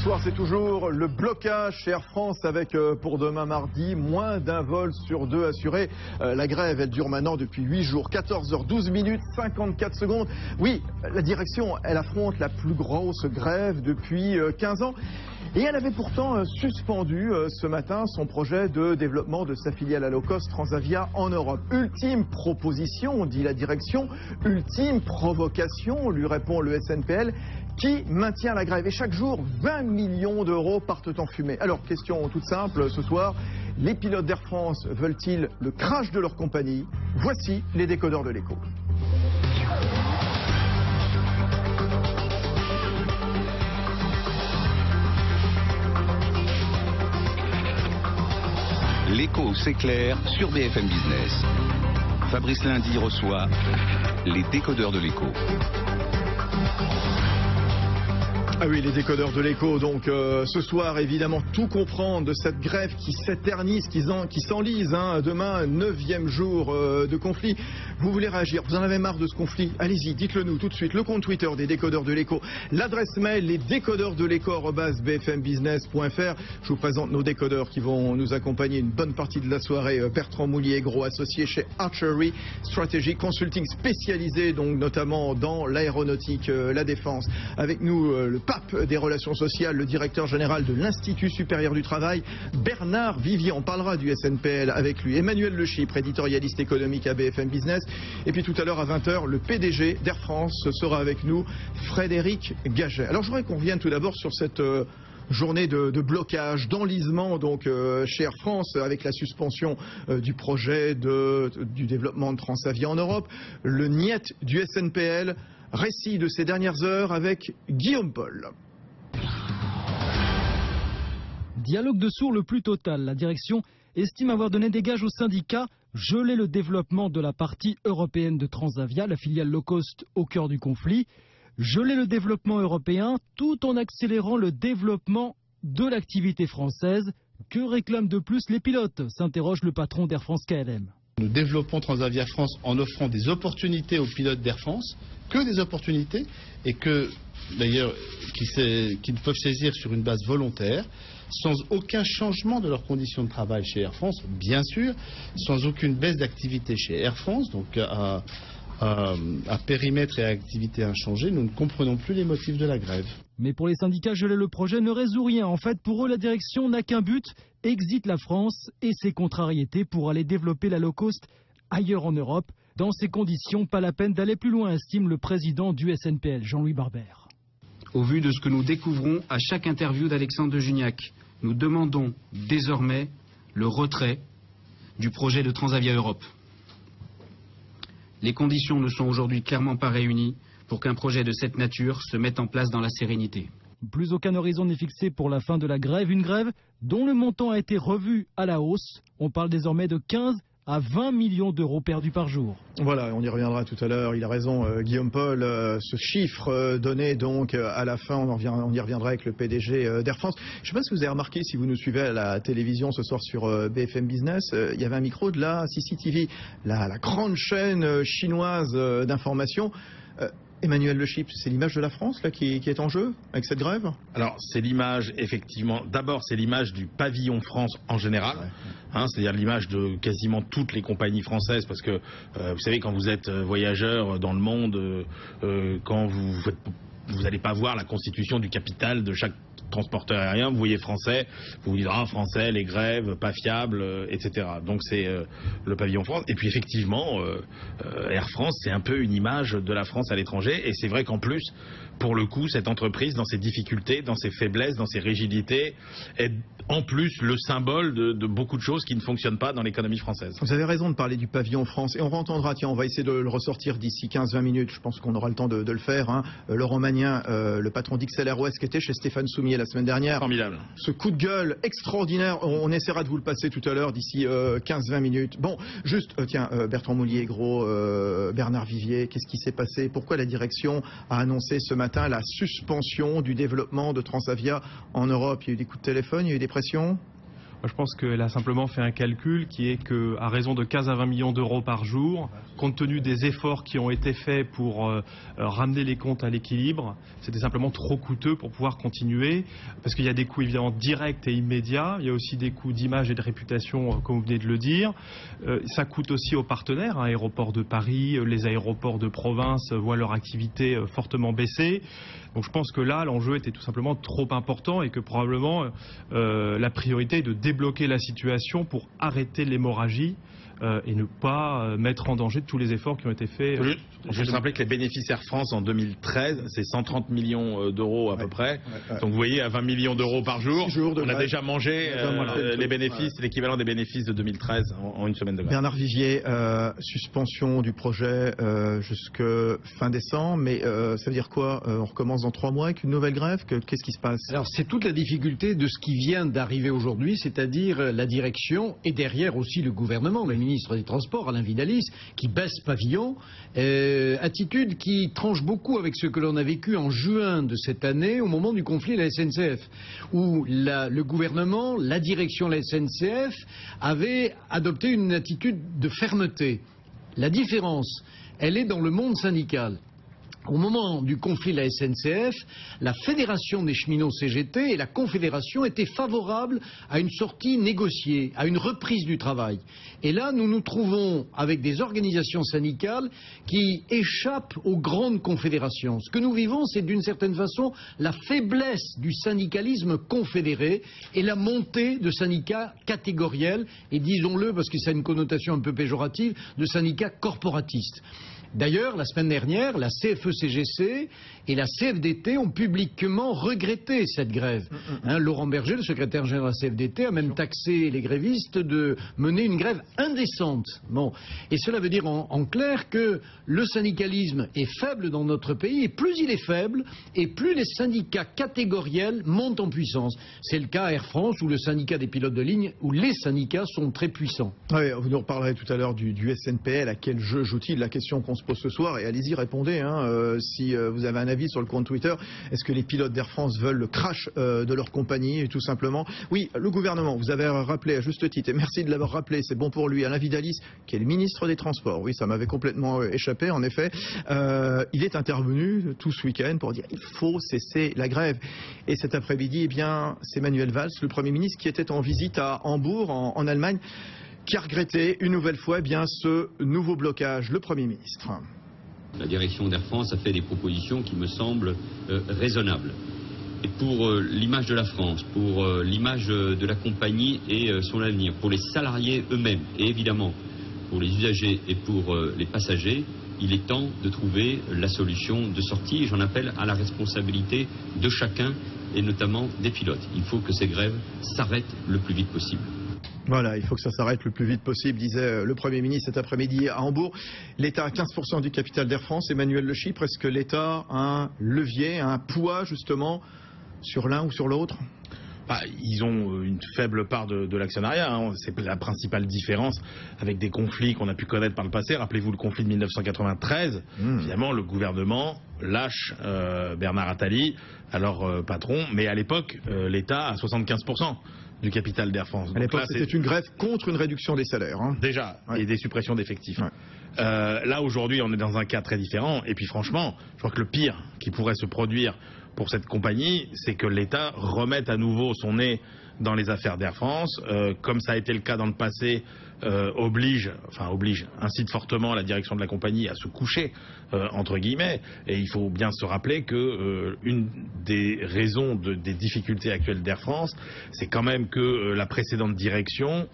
soir, c'est toujours le blocage chez Air France avec pour demain mardi moins d'un vol sur deux assuré. La grève, elle dure maintenant depuis 8 jours, 14h12 minutes 54 secondes. Oui, la direction, elle affronte la plus grosse grève depuis 15 ans. Et elle avait pourtant suspendu ce matin son projet de développement de sa filiale à low cost Transavia en Europe. Ultime proposition, dit la direction, ultime provocation, lui répond le SNPL, qui maintient la grève. Et chaque jour, 20 millions d'euros partent en fumée. Alors, question toute simple ce soir, les pilotes d'Air France veulent-ils le crash de leur compagnie? Voici les décodeurs de l'écho. L'écho s'éclaire sur BFM Business. Fabrice Lundi reçoit les décodeurs de l'écho. Ah oui, les décodeurs de l'écho, donc ce soir, évidemment, tout comprendre de cette grève qui s'éternise, qui s'enlise. Demain, 9e jour de conflit. Vous voulez réagir? Vous en avez marre de ce conflit? Allez-y, dites-le nous tout de suite. Le compte Twitter des décodeurs de l'écho. L'adresse mail, les décodeurs de l'écho@bfmbusiness.fr. Je vous présente nos décodeurs qui vont nous accompagner une bonne partie de la soirée. Bertrand Moulier-Gros, associé chez Archery Strategy Consulting, spécialisé donc notamment dans l'aéronautique, la défense. Avec nous, le pape des relations sociales, le directeur général de l'Institut supérieur du travail, Bernard Vivier. On parlera du SNPL avec lui. Emmanuel Le Chypre, éditorialiste économique à BFM Business. Et puis tout à l'heure à 20h, le PDG d'Air France sera avec nous, Frédéric Gaget. Alors je voudrais qu'on revienne tout d'abord sur cette journée de blocage, d'enlisement donc chez Air France avec la suspension du projet du développement de Transavia en Europe, le niet du SNPL. Récit de ces dernières heures avec Guillaume Paul. Dialogue de sourds le plus total. La direction estime avoir donné des gages aux syndicats, geler le développement de la partie européenne de Transavia, la filiale low cost au cœur du conflit, geler le développement européen tout en accélérant le développement de l'activité française. Que réclament de plus les pilotes? S'interroge le patron d'Air France KLM. Nous développons Transavia France en offrant des opportunités aux pilotes d'Air France, que des opportunités, et que d'ailleurs qu'ils peuvent saisir sur une base volontaire, sans aucun changement de leurs conditions de travail chez Air France, bien sûr, sans aucune baisse d'activité chez Air France, donc à périmètre et à activité inchangée, nous ne comprenons plus les motifs de la grève. Mais pour les syndicats, geler le projet ne résout rien. En fait, pour eux, la direction n'a qu'un but, exit la France et ses contrariétés pour aller développer la low cost ailleurs en Europe. Dans ces conditions, pas la peine d'aller plus loin, estime le président du SNPL, Jean-Louis Barbert. Au vu de ce que nous découvrons à chaque interview d'Alexandre de Juniac, nous demandons désormais le retrait du projet de Transavia Europe. Les conditions ne sont aujourd'hui clairement pas réunies pour qu'un projet de cette nature se mette en place dans la sérénité. Plus aucun horizon n'est fixé pour la fin de la grève, une grève dont le montant a été revu à la hausse. On parle désormais de 15 à 20 millions d'euros perdus par jour. Voilà, on y reviendra tout à l'heure. Il a raison, Guillaume Paul. Ce chiffre donné donc à la fin, on y reviendra avec le PDG d'Air France. Je ne sais pas si vous avez remarqué, si vous nous suivez à la télévision ce soir sur BFM Business, il y avait un micro de la CCTV, la grande chaîne chinoise d'information. Emmanuel Le Chypre, c'est l'image de la France là, qui est en jeu avec cette grève? Alors c'est l'image effectivement, d'abord c'est l'image du pavillon France en général, c'est-à-dire l'image de quasiment toutes les compagnies françaises, parce que vous savez quand vous êtes voyageur dans le monde, quand vous n'allez pas voir la constitution du capital de chaque transporteur aérien, vous voyez français, vous vous dites français, les grèves, pas fiables, etc. Donc c'est le pavillon France. Et puis effectivement, Air France, c'est un peu une image de la France à l'étranger. Et c'est vrai qu'en plus, pour le coup, cette entreprise, dans ses difficultés, dans ses faiblesses, dans ses rigidités, est en plus le symbole de beaucoup de choses qui ne fonctionnent pas dans l'économie française. Vous avez raison de parler du pavillon France. Et on entendra, tiens, on va essayer de le ressortir d'ici 15-20 minutes. Je pense qu'on aura le temps de le faire. Laurent Magnien, le patron d'XLR OS, qui était chez Stéphane Soumier la semaine dernière. Formidable. Ce coup de gueule extraordinaire, on essaiera de vous le passer tout à l'heure d'ici 15-20 minutes. Bon, juste, tiens, Bertrand Moulier-Gros, Bernard Vivier, qu'est-ce qui s'est passé? Pourquoi la direction a annoncé ce matin la suspension du développement de Transavia en Europe? Il y a eu des coups de téléphone, il y a eu des pressions? Moi, je pense qu'elle a simplement fait un calcul qui est qu'à raison de 15 à 20 millions d'euros par jour, compte tenu des efforts qui ont été faits pour ramener les comptes à l'équilibre, c'était simplement trop coûteux pour pouvoir continuer, parce qu'il y a des coûts évidemment directs et immédiats, il y a aussi des coûts d'image et de réputation, comme vous venez de le dire. Ça coûte aussi aux partenaires, hein, Aéroports de Paris, les aéroports de province voient leur activité fortement baisser. Donc je pense que là, l'enjeu était tout simplement trop important et que probablement la priorité est de débloquer la situation pour arrêter l'hémorragie et ne pas mettre en danger tous les efforts qui ont été faits. Je vais rappeler que les bénéfices Air France en 2013, c'est 130 millions d'euros à peu près. Donc vous voyez, à 20 millions d'euros par jour, on a déjà mangé les bénéfices, l'équivalent des bénéfices de 2013 en une semaine de grève. Bernard Vigier, suspension du projet jusque fin décembre, mais ça veut dire quoi? On recommence dans 3 mois avec une nouvelle grève? Qu'est-ce qui se passe? Alors c'est toute la difficulté de ce qui vient d'arriver aujourd'hui, c'est-à-dire la direction et derrière aussi le gouvernement, le ministre des Transports, Alain Vidalis, qui baisse pavillon. Attitude qui tranche beaucoup avec ce que l'on a vécu en juin de cette année au moment du conflit à la SNCF, où le gouvernement, la direction de la SNCF avait adopté une attitude de fermeté. La différence, elle est dans le monde syndical. Au moment du conflit de la SNCF, la Fédération des cheminots CGT et la Confédération étaient favorables à une sortie négociée, à une reprise du travail. Et là, nous nous trouvons avec des organisations syndicales qui échappent aux grandes confédérations. Ce que nous vivons, c'est d'une certaine façon la faiblesse du syndicalisme confédéré et la montée de syndicats catégoriels et, disons-le, parce que ça a une connotation un peu péjorative, de syndicats corporatistes. D'ailleurs, la semaine dernière, la CFE-CGC et la CFDT ont publiquement regretté cette grève. Laurent Berger, le secrétaire général de la CFDT, a même taxé les grévistes de mener une grève indécente. Bon. Et cela veut dire en clair que le syndicalisme est faible dans notre pays, et plus il est faible, et plus les syndicats catégoriels montent en puissance. C'est le cas à Air France, où le syndicat des pilotes de ligne, où les syndicats sont très puissants. Oui, vous nous reparlerez tout à l'heure du SNPL. À quel jeu joue-t-il? La question qu'on se pose ce soir, et allez-y, répondez, si vous avez un avis sur le compte Twitter. Est-ce que les pilotes d'Air France veulent le crash de leur compagnie, tout simplement? Oui, le gouvernement, vous avez rappelé à juste titre, et merci de l'avoir rappelé, c'est bon pour lui, Alain Vidalis, qui est le ministre des Transports. Oui, ça m'avait complètement échappé, en effet. Il est intervenu tout ce week-end pour dire il faut cesser la grève. Et cet après-midi, eh bien, c'est Manuel Valls, le Premier ministre, qui était en visite à Hambourg, en Allemagne, qui a regretté une nouvelle fois ce nouveau blocage. Le Premier ministre. La direction d'Air France a fait des propositions qui me semblent raisonnables. Et pour l'image de la France, pour l'image de la compagnie et son avenir, pour les salariés eux-mêmes et évidemment pour les usagers et pour les passagers, il est temps de trouver la solution de sortie. Et j'en appelle à la responsabilité de chacun et notamment des pilotes. Il faut que ces grèves s'arrêtent le plus vite possible. Voilà, il faut que ça s'arrête le plus vite possible, disait le Premier ministre cet après-midi à Hambourg. L'État a 15% du capital d'Air France. Emmanuel Le Chypre, est-ce que l'État a un levier, un poids justement sur l'un ou sur l'autre? Ils ont une faible part de l'actionnariat, c'est la principale différence avec des conflits qu'on a pu connaître par le passé. Rappelez-vous le conflit de 1993, finalement le gouvernement lâche Bernard Attali, alors patron, mais à l'époque l'État a 75% du capital d'Air France. À l'époque c'était une grève contre une réduction des salaires. Déjà, et des suppressions d'effectifs. Là aujourd'hui on est dans un cas très différent, et puis franchement je crois que le pire qui pourrait se produire pour cette compagnie, c'est que l'État remette à nouveau son nez dans les affaires d'Air France, comme ça a été le cas dans le passé, incite fortement la direction de la compagnie à se coucher, entre guillemets. Et il faut bien se rappeler que une des raisons des difficultés actuelles d'Air France, c'est quand même que la précédente direction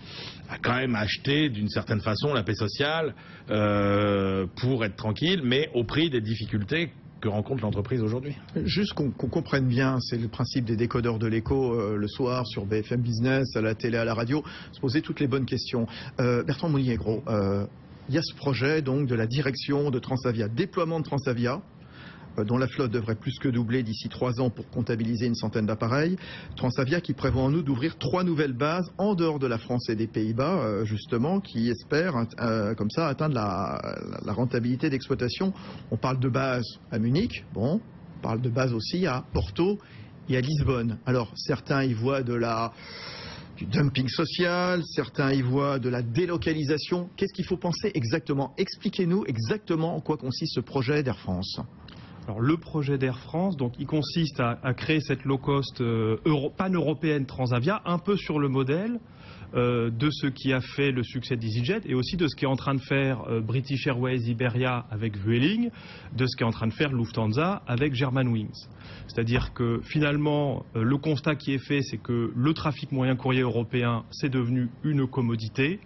a quand même acheté d'une certaine façon la paix sociale pour être tranquille, mais au prix des difficultés que rencontre l'entreprise aujourd'hui. Juste qu'on comprenne bien, c'est le principe des décodeurs de l'écho le soir sur BFM Business, à la télé, à la radio, se poser toutes les bonnes questions. Bertrand Mounier-Gros, il y a ce projet donc de la direction de Transavia, déploiement de Transavia, dont la flotte devrait plus que doubler d'ici 3 ans pour comptabiliser une centaine d'appareils. Transavia qui prévoit en août d'ouvrir 3 nouvelles bases en dehors de la France et des Pays-Bas, justement, qui espèrent comme ça atteindre la rentabilité d'exploitation. On parle de base à Munich, on parle de base aussi à Porto et à Lisbonne. Alors certains y voient de la du dumping social, certains y voient de la délocalisation. Qu'est-ce qu'il faut penser exactement? Expliquez-nous exactement en quoi consiste ce projet d'Air France. Alors, le projet d'Air France, donc, il consiste à créer cette low-cost pan-européenne Transavia, un peu sur le modèle de ce qui a fait le succès d'EasyJet et aussi de ce qu'est en train de faire British Airways, Iberia avec Vueling, de ce qu'est en train de faire Lufthansa avec Germanwings. C'est-à-dire que finalement, le constat qui est fait, c'est que le trafic moyen courrier européen, c'est devenu une commodité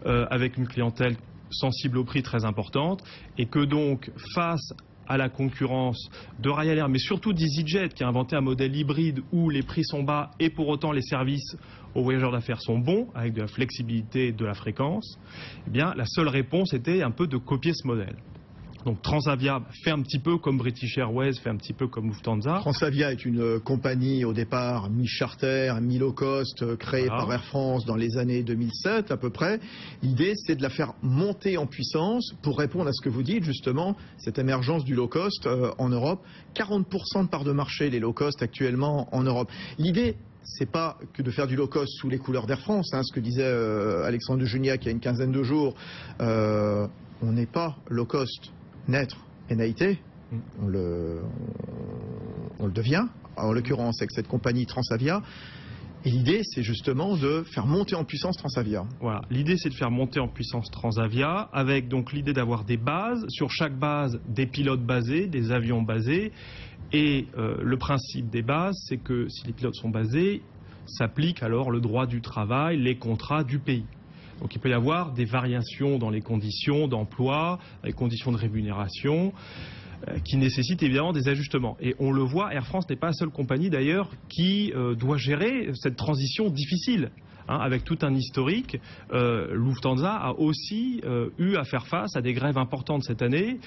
avec une clientèle sensible au prix très importante et que donc face à la concurrence de Ryanair, mais surtout d'EasyJet, qui a inventé un modèle hybride où les prix sont bas et pour autant les services aux voyageurs d'affaires sont bons, avec de la flexibilité et de la fréquence, eh bien, la seule réponse était un peu de copier ce modèle. Donc Transavia fait un petit peu comme British Airways, fait un petit peu comme Lufthansa. Transavia est une compagnie au départ mi-charter, mi-low cost, créée par Air France dans les années 2007 à peu près. L'idée c'est de la faire monter en puissance pour répondre à ce que vous dites justement, cette émergence du low cost en Europe. 40% de part de marché les low cost actuellement en Europe. L'idée c'est pas que de faire du low cost sous les couleurs d'Air France, ce que disait Alexandre de Juniac il y a une quinzaine de jours. On n'est pas low cost naître et naïté, on le devient, en l'occurrence avec cette compagnie Transavia. Et l'idée, c'est justement de faire monter en puissance Transavia. Voilà, l'idée c'est de faire monter en puissance Transavia, avec donc l'idée d'avoir des bases, sur chaque base des pilotes basés, des avions basés, et le principe des bases, c'est que si les pilotes sont basés, s'applique alors le droit du travail, les contrats du pays. Donc il peut y avoir des variations dans les conditions d'emploi, les conditions de rémunération, qui nécessitent évidemment des ajustements. Et on le voit, Air France n'est pas la seule compagnie d'ailleurs qui doit gérer cette transition difficile. Avec tout un historique, Lufthansa a aussi eu à faire face à des grèves importantes cette année.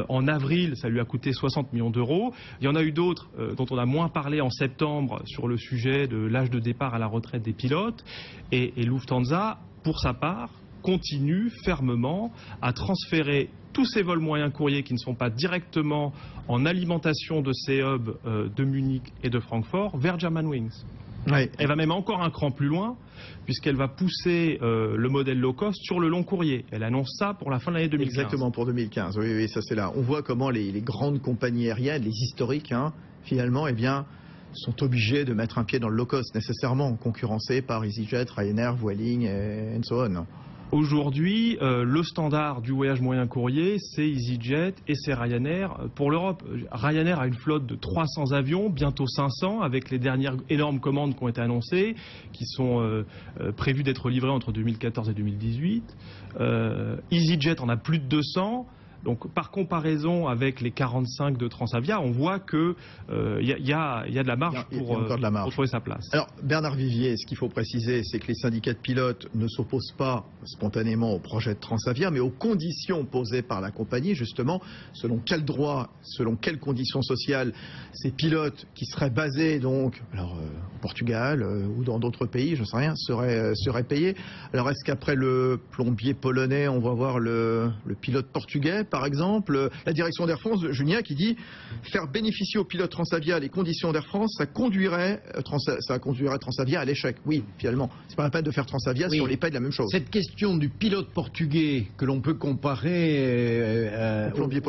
En avril, ça lui a coûté 60 millions d'euros. Il y en a eu d'autres dont on a moins parlé en septembre sur le sujet de l'âge de départ à la retraite des pilotes. Et Lufthansa, pour sa part, continue fermement à transférer tous ces vols moyens courriers qui ne sont pas directement en alimentation de ces hubs de Munich et de Francfort vers Germanwings. Ouais. Elle va même encore un cran plus loin, puisqu'elle va pousser le modèle low cost sur le long courrier. Elle annonce ça pour la fin de l'année 2015. Exactement, pour 2015. Oui, ça c'est là. On voit comment les grandes compagnies aériennes, les historiques, finalement, sont obligés de mettre un pied dans le low cost, nécessairement, concurrencés par EasyJet, Ryanair, Vueling et so on. Aujourd'hui, le standard du voyage moyen courrier, c'est EasyJet et c'est Ryanair pour l'Europe. Ryanair a une flotte de 300 avions, bientôt 500, avec les dernières énormes commandes qui ont été annoncées, qui sont prévues d'être livrées entre 2014 et 2018. EasyJet en a plus de 200. Donc, par comparaison avec les 45 de Transavia, on voit qu'il y a de la marge pour trouver sa place. Alors, Bernard Vivier, ce qu'il faut préciser, c'est que les syndicats de pilotes ne s'opposent pas spontanément au projet de Transavia, mais aux conditions posées par la compagnie, justement, selon quel droit, selon quelles conditions sociales ces pilotes qui seraient basés donc, au Portugal ou dans d'autres pays, je ne sais rien, seraient payés. Alors, est-ce qu'après le plombier polonais, on va voir le pilote portugais, par exemple? La direction d'Air France, Julien, qui dit faire bénéficier aux pilotes Transavia les conditions d'Air France, ça conduirait Transavia à l'échec. Oui, finalement, c'est pas la peine de faire Transavia si on les paye de la même chose. Cette question du pilote portugais que l'on peut comparer au plombier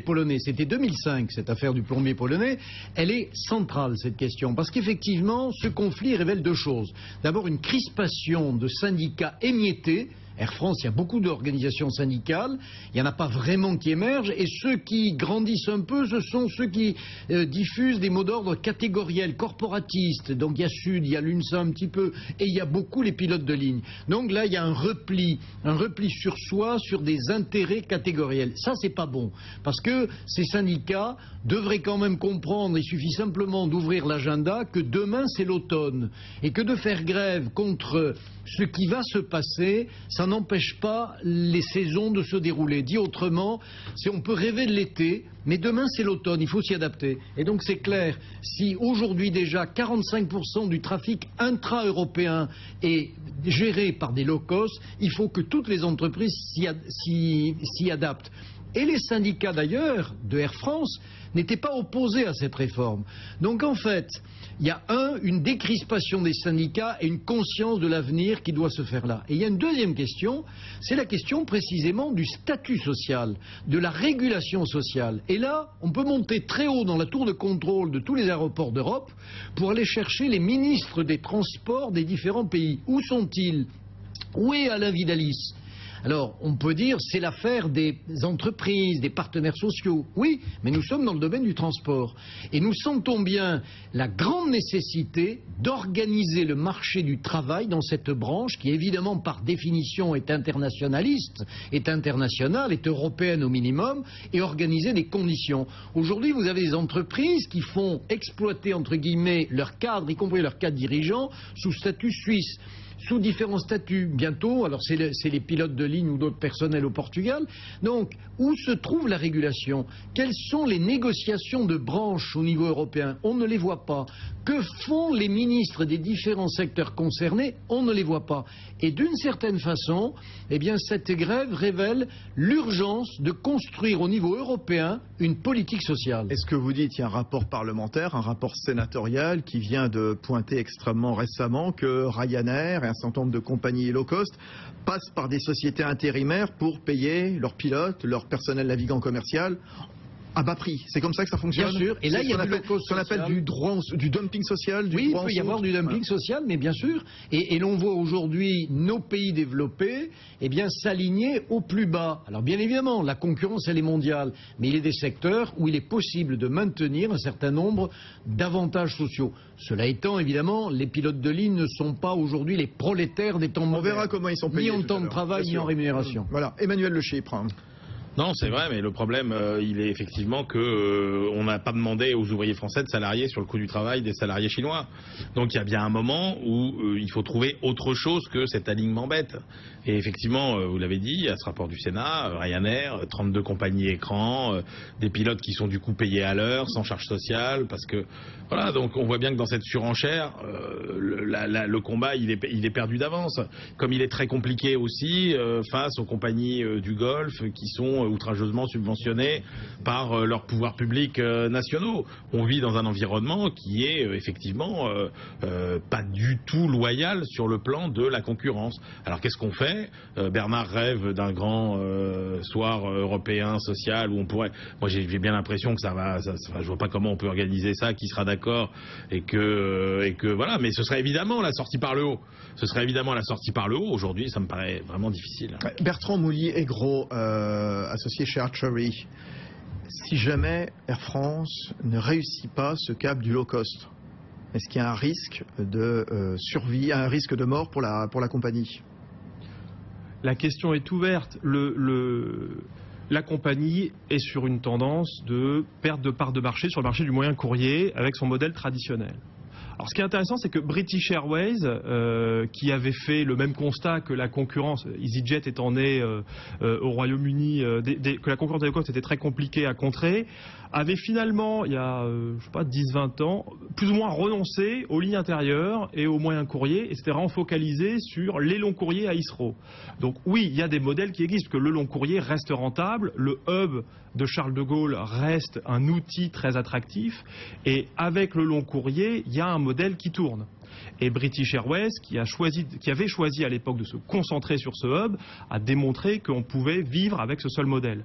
polonais, c'était 2005 cette affaire du plombier polonais, elle est centrale cette question parce qu'effectivement ce conflit révèle deux choses. D'abord une crispation de syndicats émiettés. Air France, il y a beaucoup d'organisations syndicales, il n'y en a pas vraiment qui émergent, et ceux qui grandissent un peu, ce sont ceux qui diffusent des mots d'ordre catégoriels, corporatistes. Donc il y a Sud, il y a l'UNSA un petit peu, et il y a beaucoup les pilotes de ligne. Donc là, il y a un repli sur soi, sur des intérêts catégoriels. Ça, c'est pas bon, parce que ces syndicats devraient quand même comprendre, il suffit simplement d'ouvrir l'agenda, que demain, c'est l'automne, et que de faire grève contre ce qui va se passer, ça n'empêche pas les saisons de se dérouler. Dit autrement, on peut rêver de l'été, mais demain c'est l'automne, il faut s'y adapter. Et donc c'est clair, si aujourd'hui déjà 45% du trafic intra-européen est géré par des low cost, il faut que toutes les entreprises s'y adaptent. Et les syndicats d'ailleurs de Air France n'étaient pas opposés à cette réforme. Donc en fait, il y a une décrispation des syndicats et une conscience de l'avenir qui doit se faire là. Et il y a une deuxième question, c'est la question précisément du statut social, de la régulation sociale. Et là, on peut monter très haut dans la tour de contrôle de tous les aéroports d'Europe pour aller chercher les ministres des transports des différents pays. Où sont-ils? Où est Alain Vidalis? Alors, on peut dire c'est l'affaire des entreprises, des partenaires sociaux. Oui, mais nous sommes dans le domaine du transport. Et nous sentons bien la grande nécessité d'organiser le marché du travail dans cette branche qui, évidemment, par définition, est internationaliste, est internationale, est européenne au minimum, et organiser des conditions. Aujourd'hui, vous avez des entreprises qui font exploiter, entre guillemets, leurs cadres, y compris leurs cadres dirigeants, sous statut suisse. Sous différents statuts. Bientôt, alors c'est les pilotes de ligne ou d'autres personnels au Portugal. Donc, où se trouve la régulation? Quelles sont les négociations de branche au niveau européen? On ne les voit pas. Que font les ministres des différents secteurs concernés? On ne les voit pas. Et d'une certaine façon, eh bien, cette grève révèle l'urgence de construire au niveau européen une politique sociale. Est-ce que vous dites qu'il y a un rapport parlementaire, un rapport sénatorial qui vient de pointer extrêmement récemment que Ryanair et un certain nombre de compagnies low cost passent par des sociétés intérimaires pour payer leurs pilotes, leur personnel navigant commercial à bas prix? C'est comme ça que ça fonctionne? Bien sûr. Et là, il y a ce qu'on appelle du dumping social. Oui, il peut y avoir du dumping social, mais bien sûr. Et l'on voit aujourd'hui nos pays développés s'aligner au plus bas. Alors bien évidemment, la concurrence, elle est mondiale. Mais il y a des secteurs où il est possible de maintenir un certain nombre d'avantages sociaux. Cela étant, évidemment, les pilotes de ligne ne sont pas aujourd'hui les prolétaires des temps modernes. On verra comment ils sont payés. Ni en temps de travail, ni en rémunération. Voilà. Emmanuel Le Chypre. Non, c'est vrai, mais le problème, il est effectivement que on n'a pas demandé aux ouvriers français de salarier sur le coût du travail des salariés chinois. Donc il y a bien un moment où il faut trouver autre chose que cet alignement bête. Et effectivement, vous l'avez dit, il y a ce rapport du Sénat, Ryanair, 32 compagnies écrans, des pilotes qui sont du coup payés à l'heure, sans charge sociale, parce que voilà, donc on voit bien que dans cette surenchère, le combat il est perdu d'avance. Comme il est très compliqué aussi face aux compagnies du Golfe qui sont outrageusement subventionnés par leurs pouvoirs publics nationaux. On vit dans un environnement qui est effectivement pas du tout loyal sur le plan de la concurrence. Alors qu'est-ce qu'on fait? Bernard rêve d'un grand soir européen social où on pourrait... Moi j'ai bien l'impression que je vois pas comment on peut organiser ça, qui sera d'accord et que voilà, mais ce serait évidemment la sortie par le haut. Ce serait évidemment la sortie par le haut. Aujourd'hui, ça me paraît vraiment difficile. Bertrand Moulier-Aigreau, associé chez Archery, si jamais Air France ne réussit pas ce cap du low cost, est-ce qu'il y a un risque de survie, un risque de mort pour la compagnie? La question est ouverte. La compagnie est sur une tendance de perte de part de marché sur le marché du moyen courrier avec son modèle traditionnel. Alors ce qui est intéressant, c'est que British Airways, qui avait fait le même constat que la concurrence, EasyJet étant né au Royaume-Uni, que la concurrence des cost était très compliquée à contrer, avait finalement, il y a, je sais pas, 10-20 ans, plus ou moins renoncé aux lignes intérieures et aux moyens courriers, et s'était vraiment focalisé sur les longs courriers à Heathrow. Donc oui, il y a des modèles qui existent, que le long courrier reste rentable, le hub de Charles de Gaulle reste un outil très attractif, et avec le long courrier, il y a un modèle qui tourne. Et British Airways, qui avait choisi à l'époque de se concentrer sur ce hub, a démontré qu'on pouvait vivre avec ce seul modèle.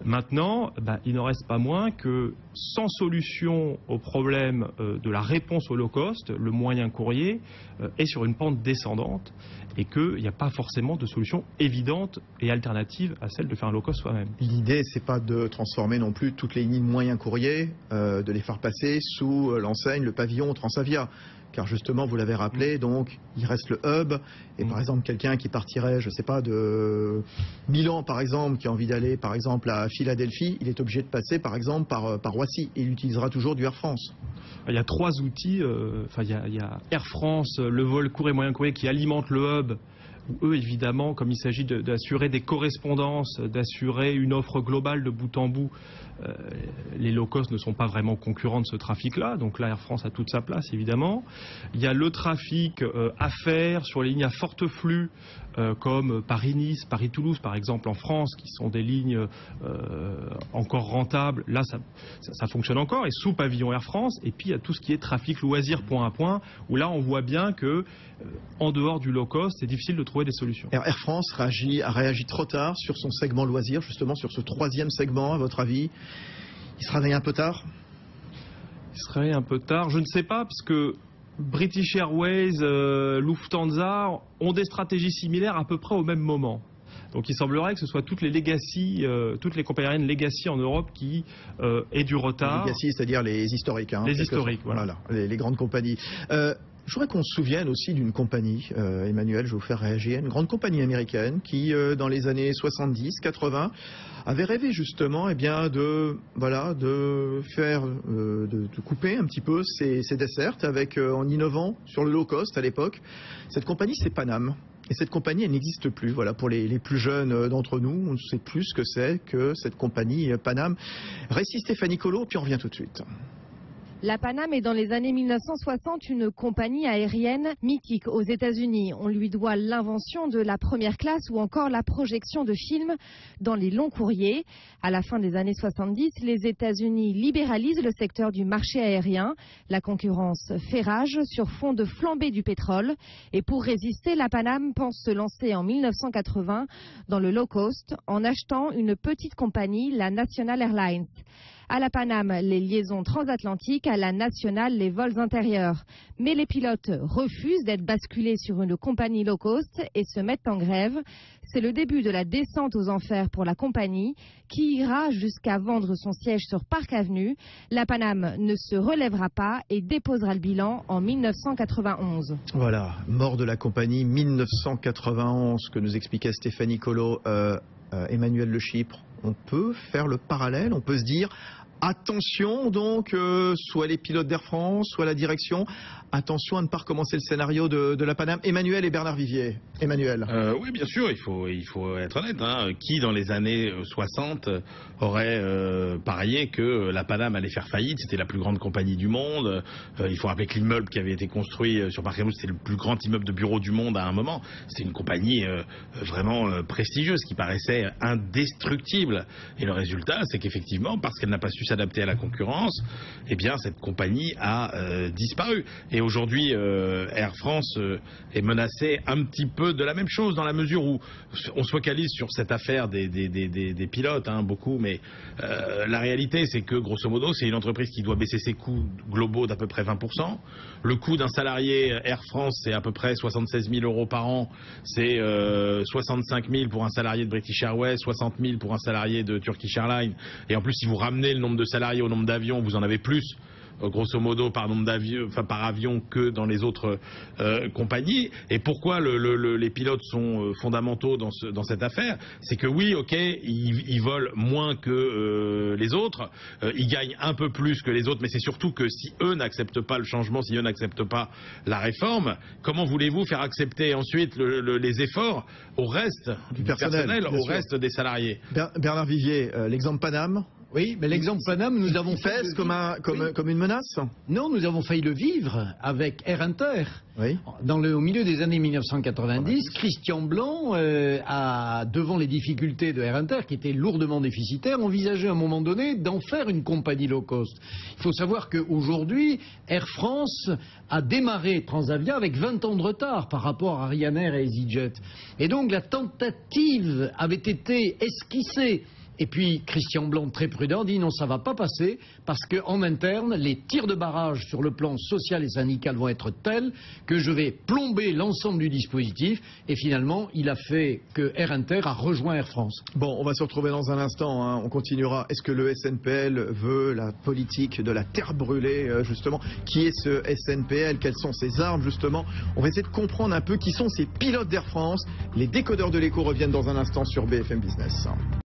Maintenant, il n'en reste pas moins que sans solution au problème de la réponse au low cost, le moyen courrier est sur une pente descendante et qu'il n'y a pas forcément de solution évidente et alternative à celle de faire un low cost soi-même. L'idée, c'est pas de transformer non plus toutes les lignes moyen courrier, de les faire passer sous l'enseigne, le pavillon Transavia. Car justement, vous l'avez rappelé, donc il reste le hub. Et par exemple, quelqu'un qui partirait, je ne sais pas, de Milan, par exemple, qui a envie d'aller, par exemple, à Philadelphie, il est obligé de passer, par exemple, par Roissy. Et il utilisera toujours du Air France. Il y a trois outils. Il y a Air France, le vol court et moyen courrier qui alimente le hub, eux, évidemment, comme il s'agit d'assurer des correspondances, d'assurer une offre globale de bout en bout, les low cost ne sont pas vraiment concurrents de ce trafic-là. Donc là, Air France a toute sa place, évidemment. Il y a le trafic affaires sur les lignes à forte flux, comme Paris-Nice, Paris-Toulouse, par exemple, en France, qui sont des lignes encore rentables. Là, ça fonctionne encore, et sous pavillon Air France. Et puis, il y a tout ce qui est trafic loisir point à point, où là, on voit bien que, en dehors du low cost, c'est difficile de trouver des solutions. Air France a réagi trop tard sur son segment loisir, justement sur ce troisième segment, à votre avis. Il se réveille un peu tard? Il se réveille un peu tard, je ne sais pas, parce que British Airways, Lufthansa ont des stratégies similaires à peu près au même moment. Donc il semblerait que ce soit toutes les legacy, toutes les compagnies aériennes legacy en Europe qui aient du retard. Les legacy, c'est-à-dire les historiques. Hein, les historiques, voilà. Les grandes compagnies. Je voudrais qu'on se souvienne aussi d'une compagnie, Emmanuel, je vais vous faire réagir, une grande compagnie américaine qui, dans les années 70, 80, avait rêvé justement de couper un petit peu ses dessertes en innovant sur le low cost à l'époque. Cette compagnie, c'est Panam. Et cette compagnie, elle n'existe plus. Voilà, pour les plus jeunes d'entre nous, on ne sait plus ce que c'est que cette compagnie Panam. Récit Stéphanie Colo, puis on revient tout de suite. La Panam est dans les années 1960 une compagnie aérienne mythique aux États-Unis. On lui doit l'invention de la première classe ou encore la projection de films dans les longs courriers. À la fin des années 70, les États-Unis libéralisent le secteur du marché aérien. La concurrence fait rage sur fond de flambée du pétrole. Et pour résister, la Panam pense se lancer en 1980 dans le low cost en achetant une petite compagnie, la National Airlines. À la Panam, les liaisons transatlantiques, à la nationale, les vols intérieurs. Mais les pilotes refusent d'être basculés sur une compagnie low cost et se mettent en grève. C'est le début de la descente aux enfers pour la compagnie qui ira jusqu'à vendre son siège sur Park Avenue. La Panam ne se relèvera pas et déposera le bilan en 1991. Voilà, mort de la compagnie 1991 que nous expliquait Stéphanie Colo, Emmanuel Le Chypre. On peut faire le parallèle, on peut se dire attention donc, soit les pilotes d'Air France, soit la direction, attention à ne pas recommencer le scénario de la Panam. Emmanuel et Bernard Vivier. Emmanuel. Oui, bien sûr, il faut être honnête. Hein. Qui, dans les années 60, aurait parié que la Panam allait faire faillite? C'était la plus grande compagnie du monde. Il faut rappeler que l'immeuble qui avait été construit sur Park Avenue, c'était le plus grand immeuble de bureaux du monde à un moment. C'était une compagnie vraiment prestigieuse qui paraissait indestructible. Et le résultat, c'est qu'effectivement, parce qu'elle n'a pas su s'adapter à la concurrence, eh bien, cette compagnie a disparu. Et aujourd'hui, Air France est menacée un petit peu de la même chose, dans la mesure où on se focalise sur cette affaire des pilotes, hein, beaucoup, mais la réalité, c'est que, grosso modo, c'est une entreprise qui doit baisser ses coûts globaux d'à peu près 20%. Le coût d'un salarié Air France, c'est à peu près 76 000 € par an. C'est 65 000 pour un salarié de British Airways, 60 000 pour un salarié de Turkish Airlines. Et en plus, si vous ramenez le nombre de salariés au nombre d'avions, vous en avez plus, grosso modo, par nombre d'avions, enfin par avion, que dans les autres compagnies. Et pourquoi les pilotes sont fondamentaux dans cette affaire? C'est que oui, ok, ils volent moins que les autres, ils gagnent un peu plus que les autres, mais c'est surtout que si eux n'acceptent pas le changement, si eux n'acceptent pas la réforme, comment voulez-vous faire accepter ensuite les efforts au reste du personnel, au reste des salariés? Bernard Vivier, l'exemple Panam. Oui, mais l'exemple Panam, nous avons fait comme une menace. Non, nous avons failli le vivre avec Air Inter. Oui. Au milieu des années 1990, Christian Blanc devant les difficultés de Air Inter, qui étaient lourdement déficitaires, envisageait à un moment donné d'en faire une compagnie low cost. Il faut savoir qu'aujourd'hui, Air France a démarré Transavia avec 20 ans de retard par rapport à Ryanair et EasyJet. Et donc la tentative avait été esquissée. Et puis Christian Blanc, très prudent, dit non, ça ne va pas passer parce qu'en interne, les tirs de barrage sur le plan social et syndical vont être tels que je vais plomber l'ensemble du dispositif. Et finalement, il a fait que Air Inter a rejoint Air France. Bon, on va se retrouver dans un instant, hein. On continuera. Est-ce que le SNPL veut la politique de la terre brûlée, justement? Qui est ce SNPL? Quelles sont ses armes, justement? On va essayer de comprendre un peu qui sont ces pilotes d'Air France. Les décodeurs de l'écho reviennent dans un instant sur BFM Business.